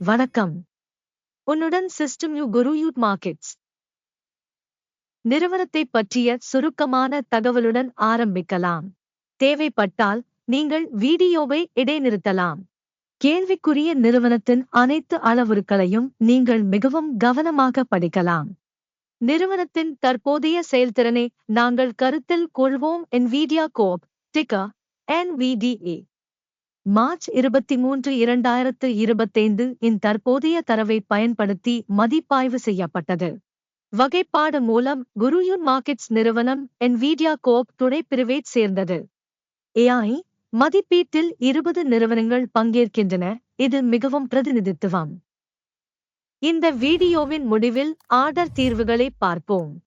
வணக்கம். உன்னுடன் system you Guru யூட் markets நிறுவனத்தைப் பற்றிய சுருக்கமான தகவலுடன் ஆரம்பிக்கலாம். தேவைப்பட்டால் நீங்கள் வீடியோவை இடைநிறுத்தலாம். கேள்விக்குரிய நிறுவனத்தின் அனைத்து அளவுருக்களையும் நீங்கள் மிகவும் கவனமாக படிக்கலாம். நிறுவனத்தின் தற்போதைய செயல்திறனை நாங்கள் கருத்தில் கொள்வோம். NVIDIA Corp. Ticker NVDA. March 23, 2025 இன் தற்போதைய தரவை பயன்படுத்தி மதிப்பாய்வு செய்யப்பட்டது. வகைப்பாடு மூலம் குருயூன் மார்க்கெட்ஸ் நிறுவனம் NVIDIA Corp. துணைப்பிரிவைச் சேர்ந்தது. AI மதிப்பீட்டில் 20 நிறுவனங்கள் பங்கேற்கின்றன. இது மிகவும் பிரதிநிதித்துவம். இந்த வீடியோவின் முடிவில் ஆர்டர் தீர்வுகளை பார்ப்போம்.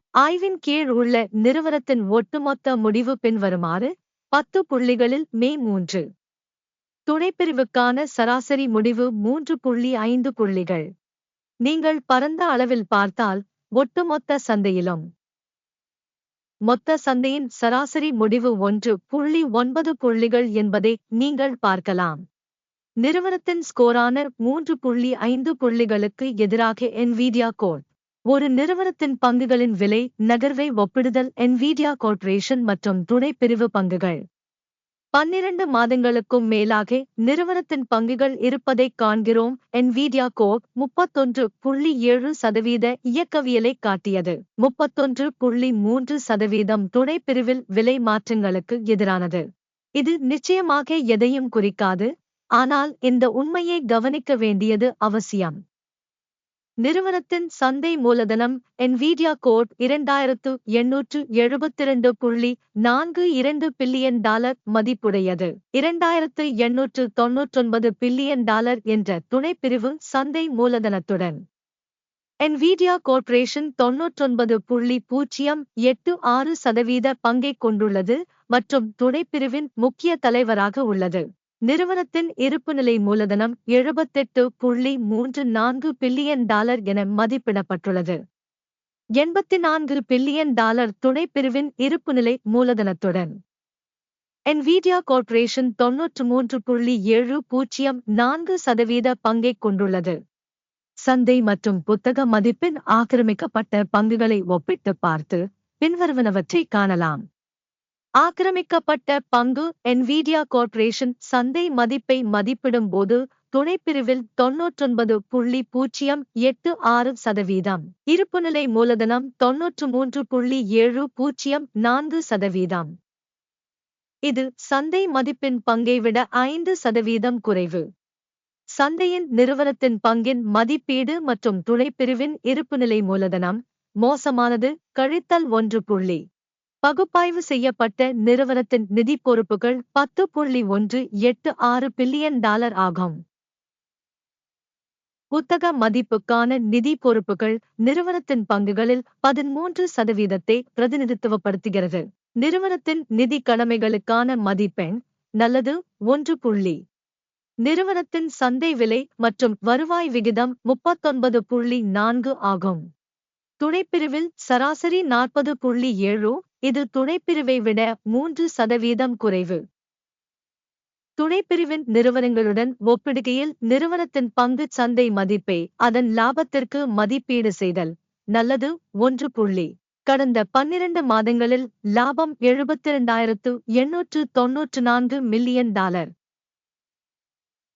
ஆய்வின் கீழ் உள்ள நிறுவனத்தின் ஒட்டுமொத்த முடிவு பின்வருமாறு. 10 புள்ளிகளில் மே 3. துணைப்பிரிவுக்கான சராசரி முடிவு 3.5 புள்ளிகள். நீங்கள் பரந்த அளவில் பார்த்தால் ஒட்டுமொத்த சந்தையிலும் மொத்த சந்தையின் சராசரி முடிவு 1.9 புள்ளிகள் என்பதை நீங்கள் பார்க்கலாம். நிறுவனத்தின் ஸ்கோரான 3.5 புள்ளிகளுக்கு எதிராக NVIDIA Corp. ஒரு நிறுவனத்தின் பங்குகளின் விலை நகர்வை ஒப்பிடுதல். NVIDIA கார்ப்பரேஷன் மற்றும் துணைப்பிரிவு பங்குகள் 12 மாதங்களுக்கும் மேலாக நிறுவனத்தின் பங்குகள் இருப்பதைக் காண்கிறோம். NVIDIA Corp. 31.7% இயக்கவியலைக் காட்டியது. 31.3% துணைப்பிரிவில் விலை மாற்றங்களுக்கு எதிரானது. இது நிச்சயமாக எதையும் குறிக்காது, ஆனால் இந்த உண்மையை கவனிக்க வேண்டியது அவசியம். நிறுவனத்தின் சந்தை மூலதனம் NVIDIA Corp. $2,872.42 பில்லியன் மதிப்புடையது. $2,899 பில்லியன் என்ற துணைப்பிரிவு சந்தை மூலதனத்துடன் NVIDIA கார்ப்பரேஷன் 99.086% பங்கைக் கொண்டுள்ளது மற்றும் துணைப்பிரிவின் முக்கிய தலைவராக உள்ளது. நிறுவனத்தின் இருப்புநிலை மூலதனம் $78.34 பில்லியன் என மதிப்பிடப்பட்டுள்ளது. $84 பில்லியன் துணைப்பிரிவின் இருப்புநிலை மூலதனத்துடன் NVIDIA கார்ப்பரேஷன் 93.704% பங்கைக் கொண்டுள்ளது. சந்தை மற்றும் புத்தக மதிப்பின் ஆக்கிரமிக்கப்பட்ட பங்குகளை ஒப்பிட்டு பார்த்து பின்வருவனவற்றை காணலாம். ஆக்கிரமிக்கப்பட்ட பங்கு NVIDIA கார்ப்பரேஷன் சந்தை மதிப்பை மதிப்பிடும் போது துணைப்பிரிவில் 99.086%. இருப்புநிலை மூலதனம் 93.704%. இது சந்தை மதிப்பின் பங்கை விட 5% குறைவு. சந்தையின் நிறுவனத்தின் பங்கின் மதிப்பீடு மற்றும் துணைப்பிரிவின் இருப்புநிலை மூலதனம் மோசமானது கழித்தல் 1. பகுப்பாய்வு செய்யப்பட்ட நிறுவனத்தின் நிதி பொறுப்புகள் $10.186 பில்லியன் ஆகும். புத்தக மதிப்புக்கான நிதி பொறுப்புகள் நிறுவனத்தின் பங்குகளில் 13% பிரதிநிதித்துவப்படுத்துகிறது. நிறுவனத்தின் நிதி கடமைகளுக்கான மதிப்பெண் நல்லது 1. நிறுவனத்தின் சந்தை விலை மற்றும் வருவாய் விகிதம் 39.4 ஆகும். துணைப்பிரிவில் சராசரி 40.7. இது துணைப்பிரிவை விட 3% குறைவு. துணைப்பிரிவின் நிறுவனங்களுடன் ஒப்பிடுகையில் நிறுவனத்தின் பங்கு சந்தை மதிப்பை அதன் லாபத்திற்கு மதிப்பீடு செய்தல் நல்லது 1. கடந்த 12 மாதங்களில் லாபம் $72,894 மில்லியன்.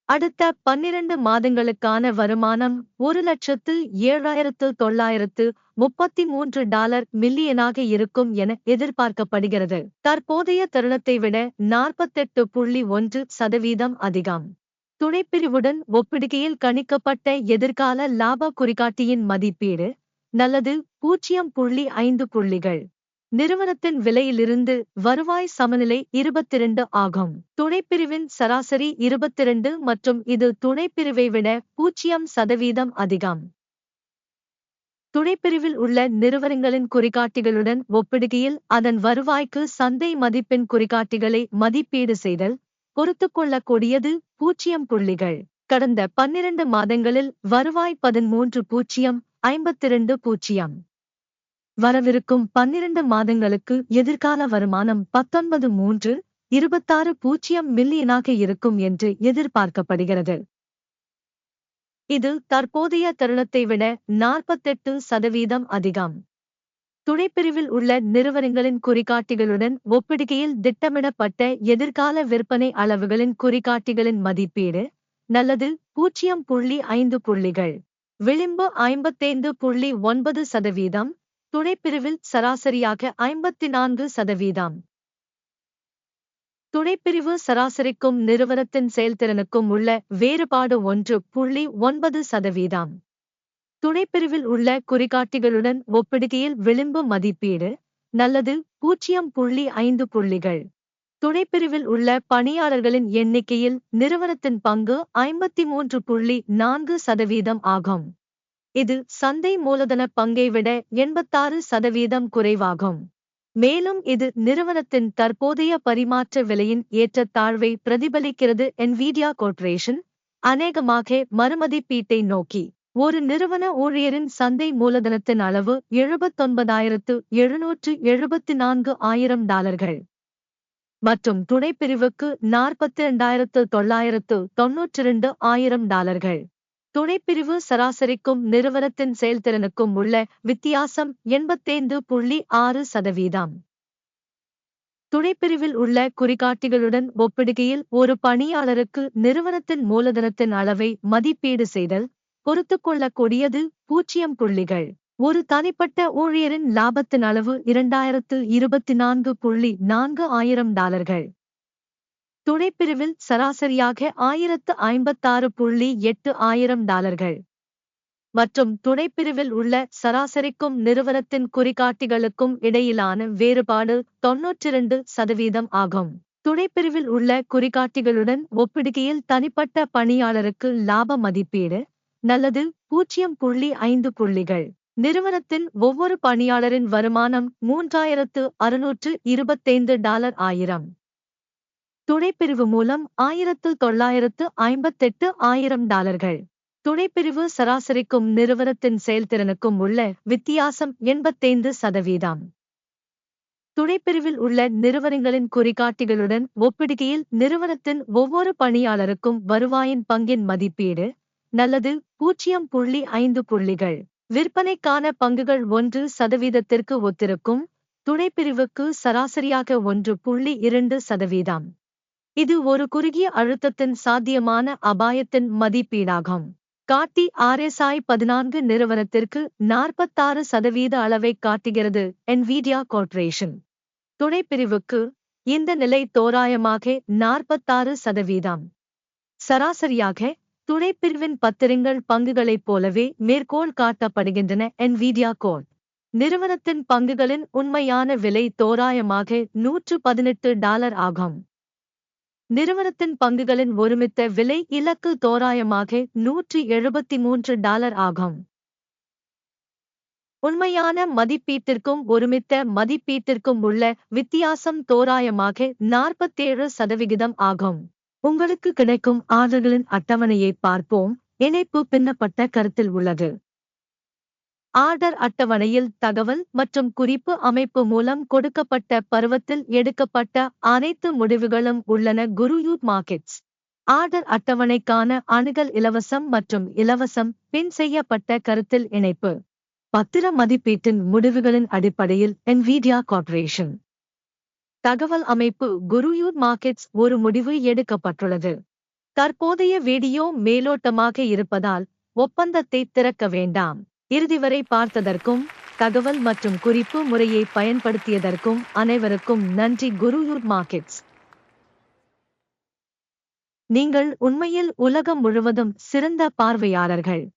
அடுத்த 12 மாதங்களுக்கான வருமானம் $1,07,933 மில்லியனாக இருக்கும் என எதிர்பார்க்கப்படுகிறது. தற்போதைய தருணத்தை விட 48.1% அதிகம். துணைப்பிரிவுடன் ஒப்பிடுகையில் கணிக்கப்பட்ட எதிர்கால லாப குறிகாட்டியின் மதிப்பீடு நல்லது 0.5 புள்ளிகள். நிறுவனத்தின் விலையிலிருந்து வருவாய் சமநிலை 22 ஆகும். துணைப்பிரிவின் சராசரி 22 மற்றும் இது துணைப்பிரிவை விட 0% அதிகம். துணைப்பிரிவில் உள்ள நிறுவனங்களின் குறிகாட்டிகளுடன் ஒப்பிடுகையில் அதன் வருவாய்க்கு சந்தை மதிப்பின் குறிகாட்டிகளை மதிப்பீடு செய்தல் பொறுத்துக்கொள்ளக்கூடியது 0 புள்ளிகள். கடந்த 12 மாதங்களில் வருவாய் 13.52. வரவிருக்கும் 12 மாதங்களுக்கு எதிர்கால வருமானம் 19.326 மில்லியனாக இருக்கும் என்று எதிர்பார்க்கப்படுகிறது. இது தற்போதைய தருணத்தை விட 48% அதிகம். துணைப்பிரிவில் உள்ள நிறுவனங்களின் குறிகாட்டிகளுடன் ஒப்பிடுகையில் திட்டமிடப்பட்ட எதிர்கால விற்பனை அளவுகளின் குறிகாட்டிகளின் மதிப்பீடு நல்லது 0.5 புள்ளிகள். விளிம்பு 55.9%, துணைப்பிரிவில் சராசரியாக 54%. துணைப்பிரிவு சராசரிக்கும் நிறுவனத்தின் செயல்திறனுக்கும் உள்ள வேறுபாடு 1.9%. துணைப்பிரிவில் உள்ள குறிகாட்டிகளுடன் ஒப்பிடுகையில் விளிம்பு மதிப்பீடு நல்லது 0.5 புள்ளிகள். துணைப்பிரிவில் உள்ள பணியாளர்களின் எண்ணிக்கையில் நிறுவனத்தின் பங்கு 53.4% ஆகும். இது சந்தை மூலதன பங்கை விட 86% குறைவாகும். மேலும் இது நிறுவனத்தின் தற்போதைய பரிமாற்ற விலையின் ஏற்றத்தாழ்வை பிரதிபலிக்கிறது. NVIDIA கார்ப்பரேஷன் அநேகமாக மறுமதிப்பீட்டை நோக்கி. ஒரு நிறுவன ஊழியரின் சந்தை மூலதனத்தின் அளவு $79,774,000 மற்றும் துணைப்பிரிவுக்கு $42,992,000. துணைப்பிரிவு சராசரிக்கும் நிறுவனத்தின் செயல்திறனுக்கும் உள்ள வித்தியாசம் 85.6%. துணைப்பிரிவில் உள்ள குறிகாட்டிகளுடன் ஒப்பிடுகையில் ஒரு பணியாளருக்கு நிறுவனத்தின் மூலதனத்தின் அளவை மதிப்பீடு செய்தல் பொறுத்துக்கொள்ளக்கூடியது 0 புள்ளிகள். ஒரு தனிப்பட்ட ஊழியரின் லாபத்தின் அளவு $2024,400,000. துணைப்பிரிவில் சராசரியாக $1,056,800,000. மற்றும் துணைப்பிரிவில் உள்ள சராசரிக்கும் நிறுவனத்தின் குறிகாட்டிகளுக்கும் இடையிலான வேறுபாடு 92% ஆகும். துணைப்பிரிவில் உள்ள குறிகாட்டிகளுடன் ஒப்பிடுகையில் தனிப்பட்ட பணியாளருக்கு லாப மதிப்பீடு நல்லது 0.5 புள்ளிகள். நிறுவனத்தின் ஒவ்வொரு பணியாளரின் வருமானம் $3,625,000. துணைப்பிரிவு மூலம் $1,958,000. துணைப்பிரிவு சராசரிக்கும் நிறுவனத்தின் செயல்திறனுக்கும் உள்ள வித்தியாசம் 85%. துணைப்பிரிவில் உள்ள நிறுவனங்களின் குறிகாட்டிகளுடன் ஒப்பிடுகையில் நிறுவனத்தின் ஒவ்வொரு பணியாளருக்கும் வருவாயின் பங்கின் மதிப்பீடு நல்லது 0.5 புள்ளிகள். விற்பனைக்கான பங்குகள் 1% ஒத்திருக்கும். துணைப்பிரிவுக்கு சராசரியாக 1.2%. இது ஒரு குறுகிய அழுத்தத்தின் சாத்தியமான அபாயத்தின் மதிப்பீடாகும். காட்டி RSI 14 நிறுவனத்திற்கு 46% அளவைக் காட்டுகிறது. NVIDIA கார்ப்பரேஷன் துணைப்பிரிவுக்கு இந்த நிலை தோராயமாக 46%. சராசரியாக துணைப்பிரிவின் பத்திரங்கள் பங்குகளைப் போலவே மேற்கோள் காட்டப்படுகின்றன. NVIDIA கோட் நிறுவனத்தின் பங்குகளின் உண்மையான விலை தோராயமாக $118 ஆகும். நிறுவனத்தின் பங்குகளின் ஒருமித்த விலை இலக்கு தோராயமாக $173 ஆகும். உண்மையான மதிப்பீட்டிற்கும் ஒருமித்த மதிப்பீட்டிற்கும் உள்ள வித்தியாசம் தோராயமாக 47% ஆகும். உங்களுக்கு கிடைக்கும் ஆர்டர்களின் அட்டவணையை பார்ப்போம். இணைப்பு பின்னப்பட்ட கருத்தில் உள்ளது. ஆர்டர் அட்டவணையில் தகவல் மற்றும் குறிப்பு அமைப்பு மூலம் கொடுக்கப்பட்ட பருவத்தில் எடுக்கப்பட்ட அனைத்து முடிவுகளும் உள்ளன. குருயூத் மார்க்கெட்ஸ் ஆர்டர் அட்டவணைக்கான அணுகல் இலவசம் மற்றும் இலவசம் பின் செய்யப்பட்ட கருத்தில் இணைப்பு. பத்திர மதிப்பீட்டின் முடிவுகளின் அடிப்படையில் NVIDIA கார்ப்பரேஷன் தகவல் அமைப்பு. குருயூத் மார்க்கெட்ஸ் ஒரு முடிவு எடுக்கப்பட்டுள்ளது. தற்போதைய வீடியோ மேலோட்டமாக இருப்பதால் ஒப்பந்தத்தை திறக்க வேண்டாம். இறுதி வரை பார்த்ததற்கும் தகவல் மற்றும் குறிப்பு முறையை பயன்படுத்தியதற்கும் அனைவருக்கும் நன்றி. குருயூத் மார்க்கெட்ஸ் நீங்கள் உண்மையில் உலகம் முழுவதும் சிறந்த பார்வையாளர்கள்.